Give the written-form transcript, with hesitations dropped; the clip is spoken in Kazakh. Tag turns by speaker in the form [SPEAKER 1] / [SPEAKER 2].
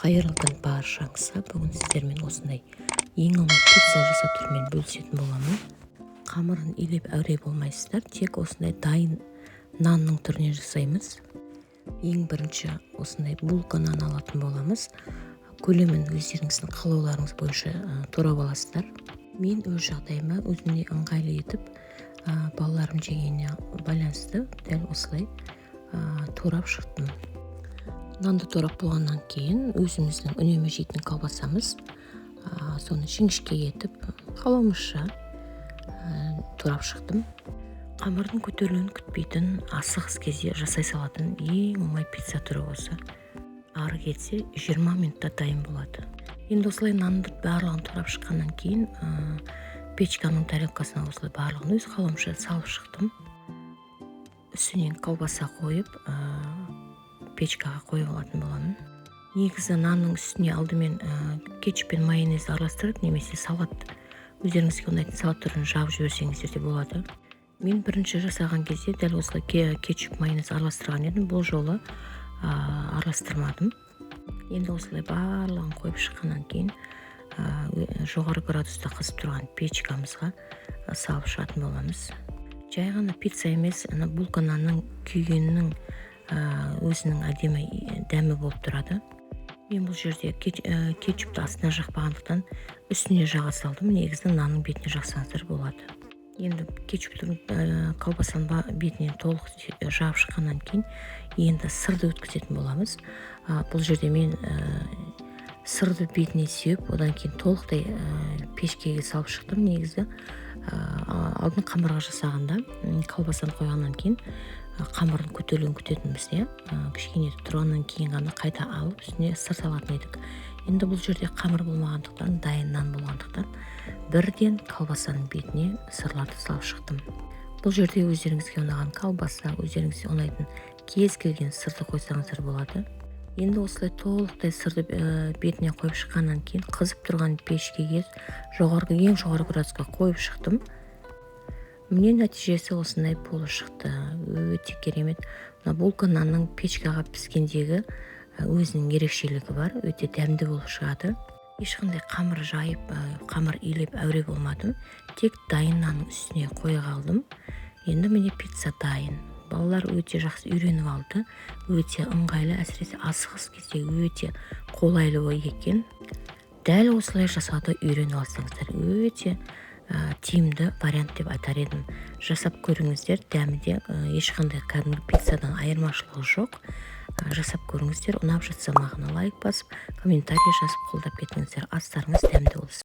[SPEAKER 1] Қайырлы күн баршаңызға. Бүгін сіздермен осындай ең оңай пицца жасап түрмен бөлісетін боламын. Қамырын илеп әуре болмайсыздар, тек осындай дайын нанның түрінен жасаймыз. Ең бірінші осындай булка нан алатын боламыз. Көлемін өздеріңіздің қалауларыңыз бойынша турап аласыздар. Мен өз жағдайыма өзіме ыңғайлы етіп, балаларым жегеніне байланысты дәл осылай турап шықтым. Нанды турап болғаннан кейін өзіміздің үнемі жейтін колбасамыз, соны жіңішке етіп, қалауымызша турап шықтым. Қамырдың көтерілуін күтпейтін, асығыс кезде жасай салатын ең оңай пицца түрі осы. Ары кетсе 20 минутта дайын болады. Енді осылай нанды барлығын турап шыққаннан кейін печканың тарелкасына осылай барлығын өз қалауымша салып шықтым. Үстінен колбаса қойып, печкаға қойып алатын боламын. Негізі нанның үстіне алдымен кетчуп пен майонез араластырып, немесе салат, өздеріңізге ұнайтын салат түрін жабып жіберсеңіздер де болады. Мен бірінші жасаған кезде дәл осылай кетчуп майонез араластырған едім, бұл жолы араластырмадым. Енді осылай барлығын қойып шыққаннан кейін жоғары градуста қызып тұрған печкамызға салып шығатын боламыз. Жай ғана пицца емес, булка нанның күйгенінің өзінің әдемі дәмі болып тұрады. Мен бұл жерде кетчупты астына жақпағандықтан үстіне жаға салдым. Негізі нанның бетіне жақсаңыздар болады. Енді кетчуптың колбасаның бетінен толық жағып шыққаннан кейін енді сырды өткізетін боламыз. Бұл жерде мен сырды бетіне сеуіп, одан кейін толықтай пешкеге салып шықтым. Негізі алдын қамырға жасағанда колбасаны қойғаннан кейін қамырдың көтерілуін күтетінбіз, кішкене тұрғаннан кейін ғана қайта алып үстіне сыр салатын едік. Енді бұл жерде қамыр болмағандықтан, дайын нан болғандықтан бірден колбасаның бетіне сырларды салып шықтым. Бұл жерде өздеріңізге ұнаған колбаса, өздеріңізге ұнайтын кез келген сырды қойсаңыздар болады. Енді осылай толықтай сырды бетіне қойып шыққаннан кейін қызып тұрған пешкеге ең жоғары градусқа қойып шықтым. Міне нәтижесі осындай болып шықты. Өте керемет. Булка нанның печкаға піскендегі өзінің ерекшелігі бар. Өте дәмді болып шығады. Ешқандай қамыр жайып, қамыр илеп әуре болмадым. Тек дайын нанның үстіне қоя қалдым. Енді міне пицца дайын. Балалар өте жақсы үйреніп алды. Өте ыңғайлы, әсіресе асығыс кезде өте қолайлы екен. Дәл осылай жасауды үйреніп алсаңыздар, өте тиімді вариант деп айтар едім. Жасап көріңіздер, дәмі де ешқандай кәдімгі пиццадан айырмашылығы жоқ. Жасап көріңіздер, ұнап жатса маған лайк басып, комментарий жазып қолдап кетіңіздер. Астарыңыз дәмді болсын.